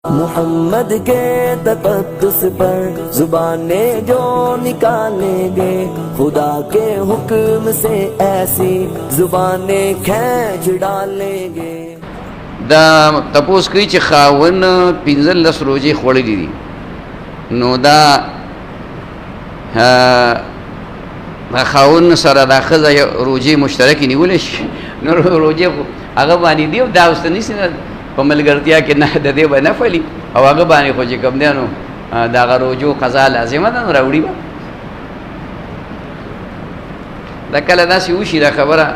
मोहम्मद के तक़द्दुस पर जुबानें जो निकालेंगे, खुदा के हुक्म से ऐसी जुबानें खींच डालेंगे। دا تپوس کوي چې خاون 15 روزې خوړلې دي، نو دا خاون سره دا ښځه روزې مشترکې نیولی شي، نو روزې خو هغه باندې دي او دا اوس ته نیسي نه په ملګرتیا کې نه د دې به نفلي او هغه باندې خو چې کوم دی نو د هغه روزو قضا لازمه ده، نو راوړي به. دا کله داسې وشي دا خبره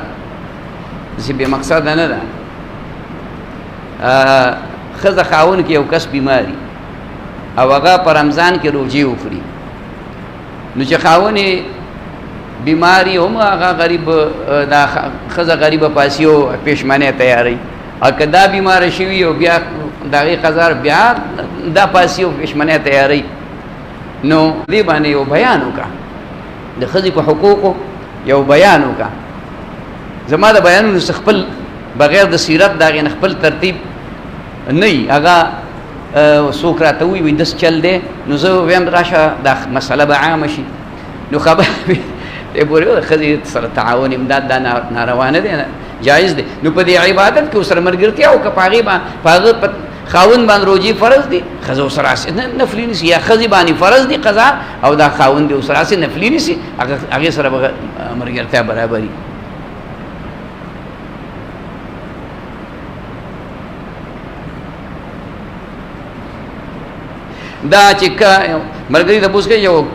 چې بې مقصده نه ده. ښځه خاون کې یو کس بیماري او هغه په رمضان کې روزې وخوري، نو چې خاون یې بیماري هم هغه غریب دا ښځه غریبه پاسي او پېشمنۍ تیاروي، او که دا بیماره شوي او بیا د هغې قضا بیا دا پاسي او پېشمنۍ تیاروي، نو دې باندې یو بیان وکړه، د ښځې په حقوقو یو بیان وکړه. زما د بیانونو څخه خپل بغیر د سیرت د هغې نه خپل ترتیب نه وي، هغه څوک راته ووایي داسې چل دی، نو زه ویم راشه دا مسله به عامه شي، نو خبره دې پورې د ښځې سره تعاون امداد دا ناروا نه دی، جایز دی. نو په دې عبادت کې ورسره ملګرتیا وکړه، په هغې په هغه خاوند باندې روزې فرض دي، ښځه ورسره هسې نفلي نیسي، یا ښځې باندې فرض دي قضا او دا خاوند دې ورسره هسې نفلي نیسي، هغې سره به ملګرتیا برابري. دا چې ملګري تپوس کوي یو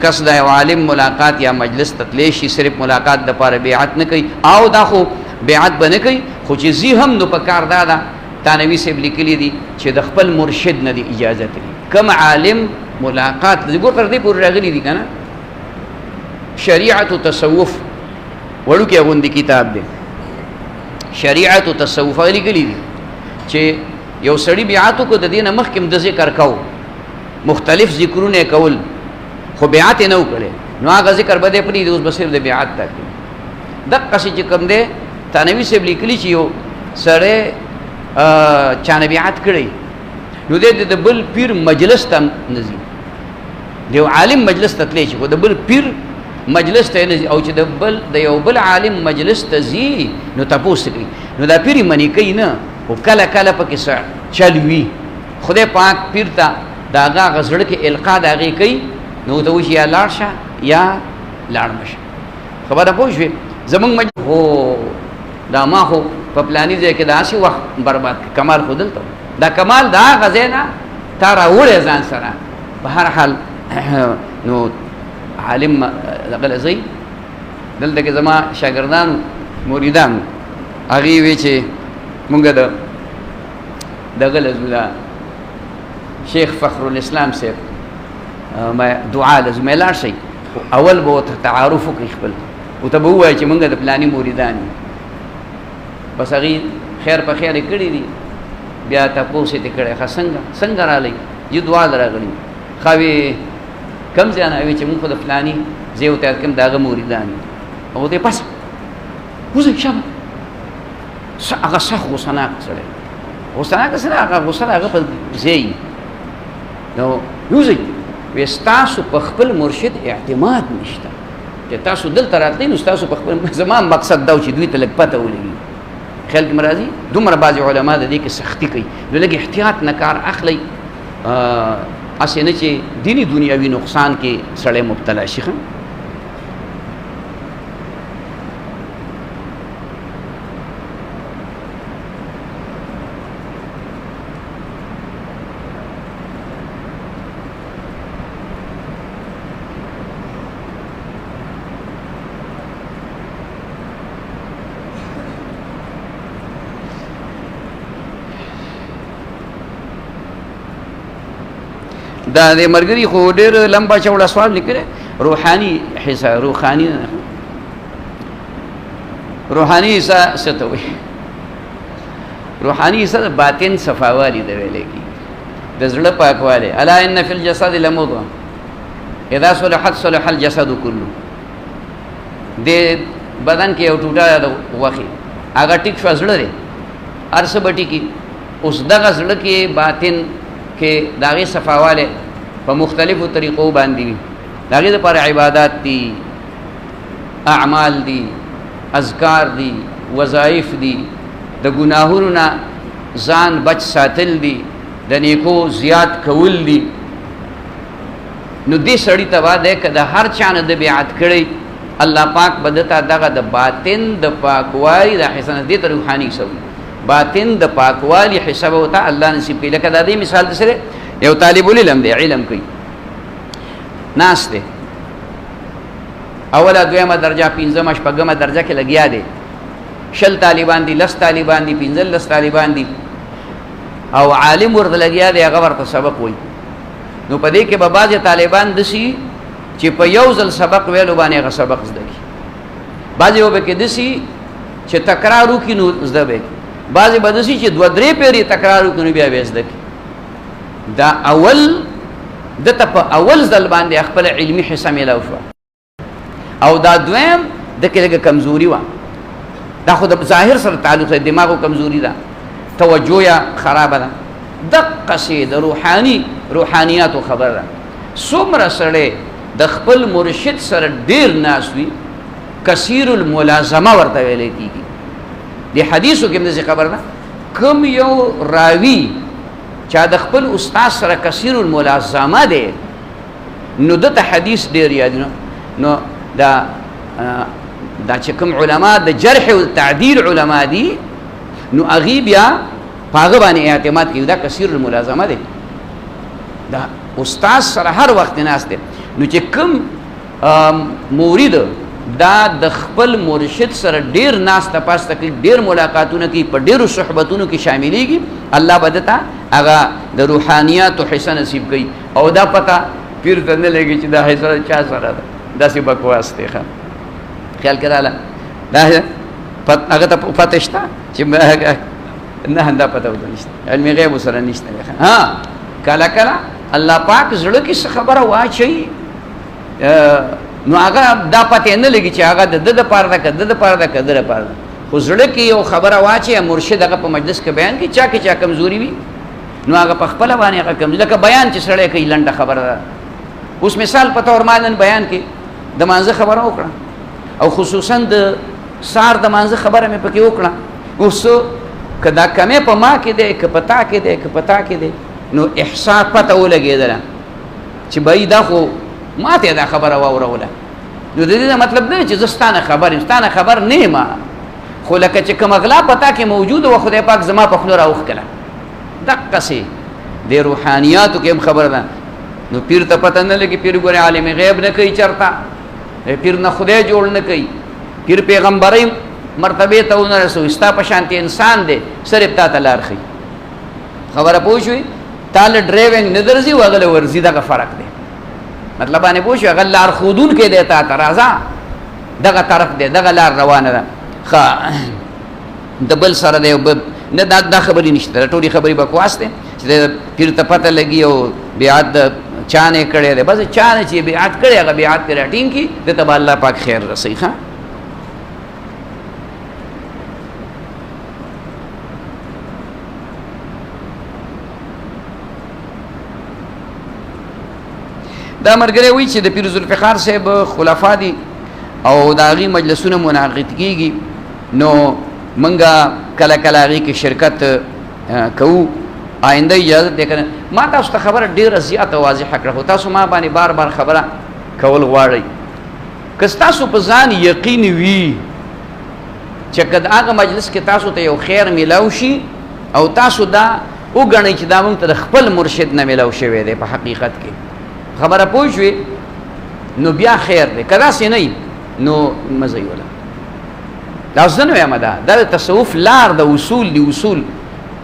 کس د یو عالم ملاقات یا مجلس ته تللی شي، صرف ملاقات دپاره بیعت نه کوي، او دا خو بیعت به نه کوي، خو چې ځي هم نو په کار دا ده تانوي صاحب لیکلي دي چې د خپل مرشد نه دي اجازت لري. کوم عالم ملاقات ګور تر دې پورې راغلي دي که نه، شریعت تصوف وړوکی غوندې کتاب دی، شریعت تصوف هغه لیکلي دي چې یو سړي بیعت وکړو، د دې نه مخکې هم د ذکر کو مختلف ذکرونه کول، خو بیعت یې نه و کړی، نو هغه ذکر به دی پرېږدي، اوس به صرف د بیعت ته کوي. دقسې چې کوم دی تانوي صاحب لیکلي چې یو سړی چا نه بیعت کړی، نو دی د بل پیر مجلس ته نه ځي، د یو عالم مجلس ته تللی شي، خو د بل پیر مجلس ته یې نه ځي، او چې د یو بل عالم مجلس ته ځي نو تپوس کوي، نو دا پیر یې منې کوي نه، خو کله کله پکې څه چل وي، خدای پاک پیر ته د هغه زړه کې القا د هغې کوي، نو ته وشي یا لاړ شه یا لاړ مه شه. خبره پوه شوې؟ زمونږ مجلس هو دا ما خو په پلاني ځای کې داسې وخت برباد کړ، کمال خو دلته دا کمال د هغه ځای نه تا راوړی ځان سره. په هر حال نو عالم دغه له ځئ، دلته کې زما شاګردانو مریدانو هغې وی چې مونږ دغه له ځو دا شیخ فخر الاسلام صاحب دعا لازم لاړ شئ، اول به ورته تعارف وکړي خپل، ورته به ووایي چې موږ د پلاني مریدان یو، بس هغې خیر په خیر یې کړي دي، بیا تپوس یې ترې کړی ښه څنګه راغلی، یو دعا له راغلي، ښه وې کوم ځای نه؟ وایي چې موږ خو د فلاني ځای ورته یاد کړم د هغه مریدان یو. هغه ورته پس وځئ شابه، هغه سخت غوسناک سړی، غوسناکه سړی، هغه غوسه د هغه په ځای، نو وځئ وی ستاسو په خپل مرشد اعتماد نشته، چې تاسو دلته راتلی نو ستاسو په خپل، زما مقصد دا و چې دوی ته لږ پته ولګي، خیال کې مې راځي. دومره بعضې علما د دې کې سختي کوي، نو لږ احتیاط نه کار اخلئ، هسې نه چې دیني دنیاوي نقصان کې سړی مبتلا شي. دا د ملګري خو ډېر لمبا چوړه سوال لیکلی، روحاني حصه، روحاني حصه څه ته وایي؟ روحاني حصه د باطن صفاوالي د ویلی کېږي، د زړه پاکوالی. الا ان فی الجسد لمضغه اذا صلحت صلح الجسد کله، د بدن کې یو ټوټه د غوښې هغه ټیک شو، زړه دی هر څه به ټیکي، اوس دغه زړه کې باطن کې د هغې صفاوالی په مختلفو طریقو باندې وي د هغې دپاره عبادات دي اعمال دي اذکار دي وظایف دي د ګناهونو نه ځان بچ ساتل دي د نیکو زیات کول دي نو دې سړي ته به دی که د هر چا نه د بیعت کړی الله پاک به دته دغه د باطن د پاکوالي د حسنه دې ته روحاني حصه وي باطن د پاکوالي حصه به ورته الله نصیب کوي لکه د دې مثال د سره یو طالب العلم دی علم کوي ناست دی اوله دویمه درجه پنځمه شپږمه درجه کې لګیا دی 10 طالبان دي 10 طالبان دي 15 طالبان دي او عالم ورته لګیا دی هغه ورته سبق وایي نو په دې کې به بعضې طالبان داسي چې په یو ځل سبق ویلو باندې هغه سبق زده کړي بعضې به پکې داسي چې تکرار وکړي نو زده به کړي بعضې به داسي چې 2-3 پیرې تکرار وکړي نو بیا به زده کړي دا اول دته په اول ځل باندې خپل علمي حصه میلاو شوه او دا دویم دکې لږه کمزوري وه دا خو د ظاهر سره تعلق دی دماغو کمزوري ده توجه یا خرابه ده دقسې د روحانیاتو خبر ده څومره سړی د خپل مرشد سره ډیر ناست وي کثیر الملازمه ورته ویلی کېږي د حدیثو کې هم داسې خبر ده کوم یو راوي چا د خپل استاد سره کثیر الملازمه دی نو دته حدیث ډیر یاد نو دا چې کوم علما د جرح او تعدیل علما دي نو هغې بیا په هغه باندې اعتماد کوي دا کثیر الملازمه دی دا استاد سره هر وخت ناست دی نو چې کوم مورید دا د خپل مرشد سره ډیر ناسته پاسته کوي ډیر ملاقاتونه کوي په ډیرو صحبتونو کې شاملیږي الله به دته هغه د روحانیاتو حصه نصیب کوي او دا پته پیر ته نه لګي چې دا حصه چا سره ده داسې بکواس دی خیال کې راله دا هغه ته پته شته چې نه دا پته ورته نشته علم غیب سره نشته ها کله کله الله پاک زړه کې څه خبره واچوي نو هغه دا پته نه لګي چې هغه د د پاره ده که د پاره ده که د پاره ده خو زړه کې یو خبره واچي مرشد هغه په مجلس کې بیان کوي چا کې چا کمزوري وي نو هغه په خپله باندې هغه کمزوري لکه بیان چې سړی کوي لنډه خبره ده اوس مثال په طور ما نن بیان کې د مانځه خبره وکړه او خصوصا د سار د مانځه خبره مې پکې وکړه اوس که دا کمې په ما کې دی که په تا کې دی که په تا کې دی نو احسا پته ولګېدله چې بهی دا خو ما ته دا خبره واوروله نو د دې مطلب نه چې زه ستانه خبر یم ستانه خبر نه یم خو لکه چې کوم اغلا پتا کې موجوده و خدای پاک زما په خوله راوښکله دقسې د روحانیاتو کې هم خبره ده نو پیر ته پته نه لګي پیر ګورې عالم غیب نه کوي چرته پیر نه خدای جوړ نه کوي پیر پیغمبرۍ مرتبه ته ونه رسوي ستا په شانتې انسان دی صرف تا ته لار ښي خبره پوه شوې تا له ډرایوینګ نه درځي و هغه له ورځي دغه فرق دی مطلب باندې پوه شو هغه لار ښودونکی دی تا ته راځه دغه طرف دی دغه لار روانه ده ښه د بل سره دی نه دا خبرې نشته ټولې خبرې بکواس دی چې پیر ته پته لګي او بیعت د چا نه کړی دی بس چا نه چې بیعت کړی هغه بیعت پرې راټینګ کړي د ته به الله پاک خیر رسوي ښه دا مرګره وی چې د پیر ذوالفقار صاحب خلفا دي او د هغې مجلسونه منعقد کیږي نو منګه کله کله هغې کې شرکت کوو آینده اجازه دی که نه ما تاسو ته خبره ډېره زیاته واضحه کړه خو تاسو ما باندې بار بار خبره کول غواړئ که ستاسو په ځان یقین وي چې که د هغه مجلس کې تاسو ته یو خیر میلاو شي او تاسو دا وګڼئ چې دا موږ ته د خپل مرشد نه میلاو شوی دی په حقیقت کې خبره پوه شوې نو بیا خیر دی که داسې نه نو مه ځئ وله دا زه نه وایم دا د تصوف لار د اصول دی اصول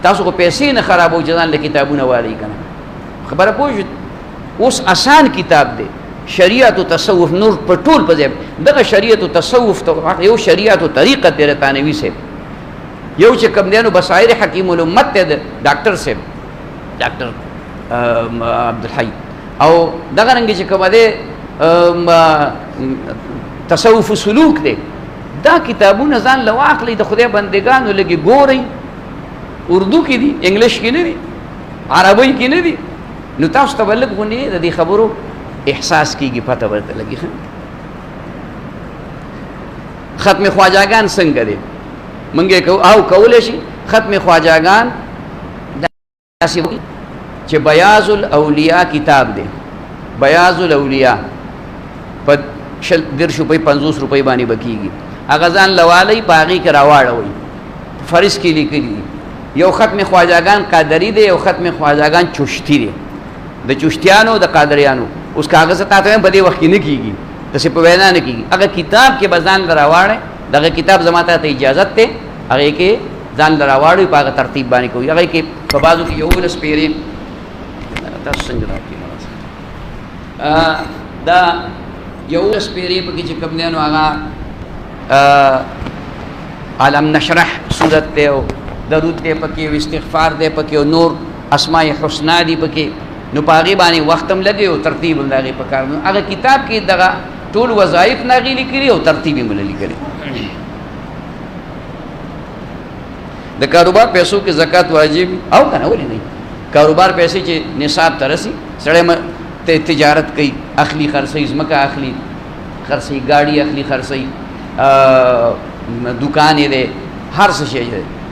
تاسو خو پیسې نه خرابوئ چې ځان له کتابونه والئ که نه خبره پوه شوې اوس اسان کتاب دی شریعت و تصوف نور په ټول په ځای دغه شریعت و تصوف یو شریعت و طریقت دی رتانوي صاحب یو چې کوم دی نو بصائر حکیم الامت دی د ډاکټر صاحب ډاکټر عبدالحی او دغه رنګې چې کومه دی تصوف سلوک دی دا کتابونه ځان له واخلئ د خدای بندګانو لږې ګورئ اردو کې دي انګلیش کې نه دي عربۍ کې نه دي نو تاسو ته بلګ غونډې د دې خبرو احساس کیږي، پته ورته لګي. ختم خواجاګان څنګه دي منګه کو او کول شي. ختم خواجاګان داسې چې بیاض الاولیاء کتاب دی، بیاض الاولیاء په 150 روپۍ 50 روپۍ باندې بکیږي. هغه ځان لوالي باغی کې راواړوي، فرض کې لیکلي یو ختم خواجاګان قادری دی، یو ختم خواجاګان چشتی دی. د چشتیانو د قادریانو اوس کاغذ ته ته په دې وخت کې نه کیږي، تاسو په وینا نه کیږي. هغه کتاب کې بزان لراواړي، دغه کتاب زماته ته اجازه ته هغه کې ځان لراواړي په هغه ترتیب باندې کوي. هغه کې په بازو کې یو لس پیری تاسو څنګه راکې دا یو لس پیری په کې چې کوم دی نو هغه علم نشرح سورت ته او درود ته پکې او استغفار ته پکې او نور اسماء الحسنا دی پکې. نو پاغي باندې وختم لګي او ترتیب هم لګي په کار. هغه کتاب کې دغه ټول وظایف ناغي لیکلي او ترتیب هم لیکلي. د کاروبار پیسو کې زکات واجب او کنه ولې نه؟ کاروبار پیسې چې نصاب ترسي سړی ته تجارت کوي، اخلي خرڅي، ځمکه اخلي خرڅي، گاڑی اخلي خرڅي، دکان دې هر څه شي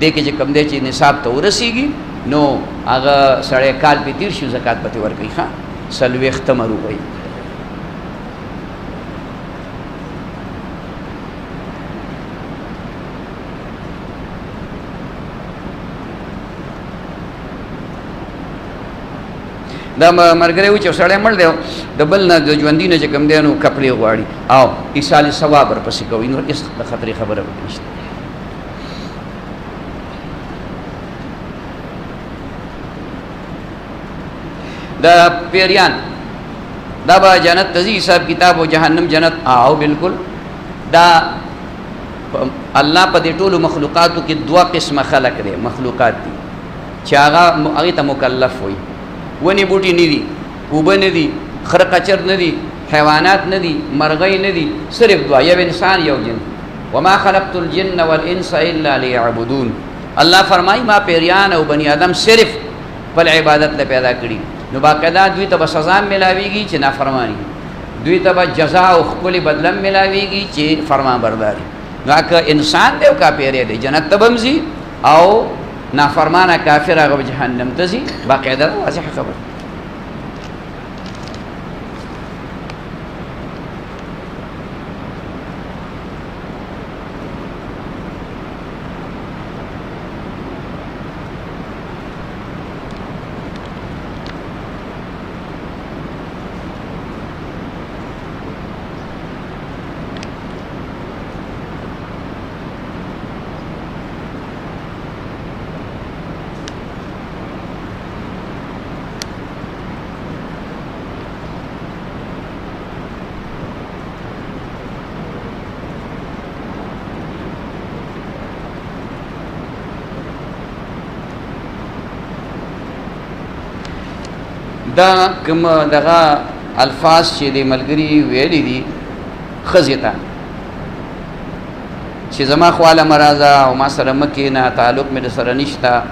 دې کې چې کم دی چې نصاب ته ورسیږي نو هغه سړی کال په تیر شي زکات پته ورکوي. ښه 40 روپۍ. دا مرګره و چې سړی مړ دی د بل نه د ژوندي نه چې کوم دی نو کپړې غواړي او ایصال ثواب ورپسې کوي، نو هېڅ د خطرې خبره پکې نشته. دا پیریان دا به جنت ته ځي، حساب کتاب او جهنم جنت او بالکل. دا الله په دې ټولو مخلوقاتو کې 2 قسمه خلق دی، مخلوقات دي چې هغه ته مکلف وي. ونی بوټي نه دي، اوبه نه دي، خره قچر نه دي، حیوانات نه دي، مرغۍ نه دي، صرف 2، یو انسان یو جن. وما خلقت الجن والانس الا ليعبدون. الله فرمایي ما پیریان او بنی آدم صرف په عبادت له پیدا کړي. نو باقاعده دوی ته سزا ملاويږي چې نافرمانی، دوی ته جزاء او خپل بدلم ملاويږي چې فرمان برداري. نو که انسان دی او کا پیری دی جنت ته بمزي او نافرمانه کافر هغه جهنم ته ځي. باقاعده واضح خبر. دا کوم دغه الفاظ چې د ملګری ویلي دي ښځې ته چې زما خواله مرازه او ما سره مه کښېنه، تعلق مې درسره نشته،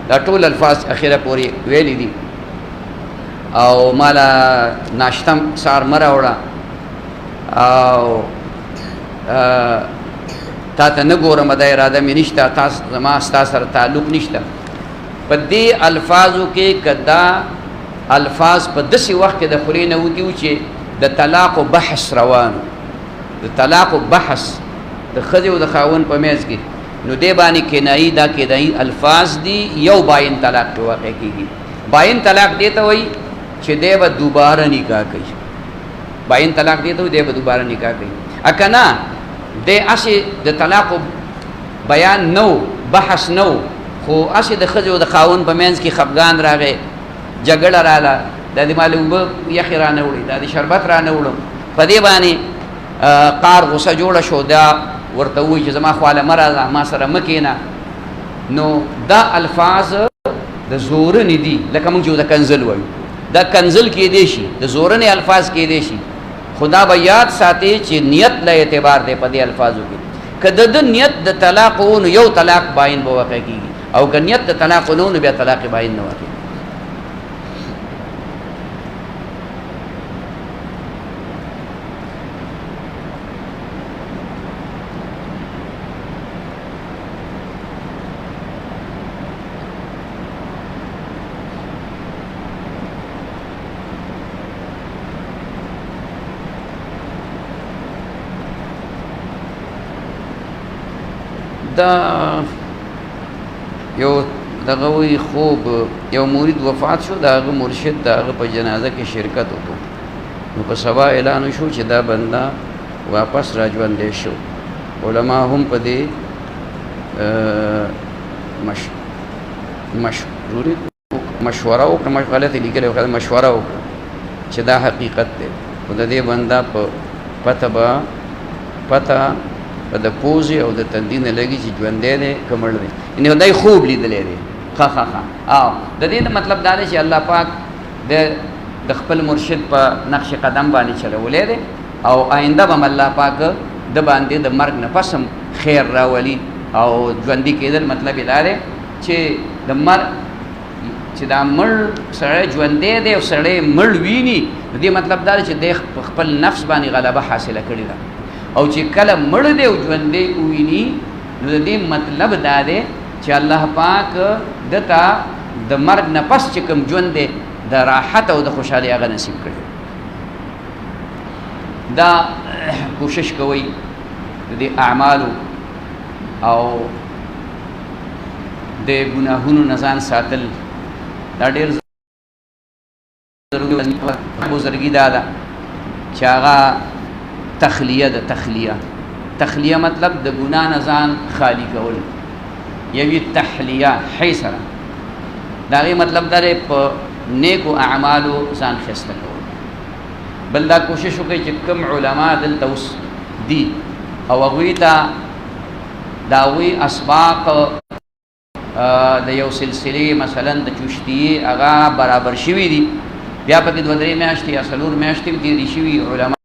دا ټول الفاظ اخره پورې ویلي دي. او ماله ناشته سهار مه راوړه او تا ته نه ګورم، دا اراده مې نشته، زما ستا سره تعلق نشته. په دې الفاظو کې که دا الفاظ په داسې وخت کې د خولې نه وتي چې د طلاق و بحث روانو، د طلاق و بحث د ښځې او د خاوند په منځ کې، نو دې باندې کنایي دا کنایي الفاظ دي. یو باین طلاق په واقع کېږي. باین طلاق دې ته وایي چې دی به دوباره نکاح کوي. باین طلاق دې ته وایي دی به دوباره نکاح کوي. که نه دی هسې د طلاق بیان نه و، بحث نه و، خو هسې د ښځې او د خاوند په منځ کې خفګان راغی، جګړه رااله، دا د مالې اوبه یخې رانه وړي، دا د شربت رانه وړم، په دې باندې قار غوسه جوړه شو، دا ورته ووایي چې زما خواله مه راځه، ما سره مه کښېنه. نو دا الفاظ د زورنې دي، لکه موږ چې د کنزل وایو، دا کنزل کېدی شي، د زورنې الفاظ کېدی شي. خدا به یاد ساتي چې نیت له اعتبار دی په دې الفاظو کې. که د نیت د طلاق و نو یو طلاق باین به واقع کېږي، او که نیت د طلاق نه و نو بیا طلاق باین نه واقع کېږي. دا یو دغه وی خوب یو مرید وفات شو دا هغه مرشد دا هغه په جنازه کې شرکت وکړو نو په سبا اعلان شو چې دا بنده واپس راځوندې شو علما هم په دې مشوره وکړه غلطه لیکلې وکړه مشوره وکړه چې دا حقیقت دی خو د دې بنده په پته په د پوزې او د تندي نه لګي چې ژوندی دی که مړ دی یعنې دی خوب لیدلی دی او د دې مطلب دا دی چې الله پاک د خپل مرشد په نقش قدم باندې چلولی دی او آینده به هم الله پاک د باندې د مرګ نه پس هم خیر راولي او ژوندي کېدل مطلب یې دا دی چې د مرګ چې دا مړ سړی ژوندی دی او سړی مړ ویني د دې مطلب دا دی چې دی په خپل نفس باندې غلبه حاصله کړې ده او چې کله مړ دی او ژوندی وویني نو د دې مطلب دا دی چې الله پاک دته د مرګ نه پس چې کوم ژوند دی د راحت او د خوشحالۍ هغه نصیب کړي دا کوشش کوئ د دې اعمالو او د ګناهونو نه ځان ساتل دا ډېر ضروري بزرګي دا ده چې هغه تخلیه مطلب د ګناه نه ځان خالی کول یوې تحلیه حی سره د هغې مطلب دا دی په نیکو اعمالو ځان ښایسته کول بل دا کوشش وکړئ چې کوم علما دلته اوس دي او هغوی ته د هغوی اسباق د یو سلسلې مثلا د چشتیې هغه برابر شوي دي بیا پکې 2-3 میاشتې یا 4 میاشتې تېرې شوي علما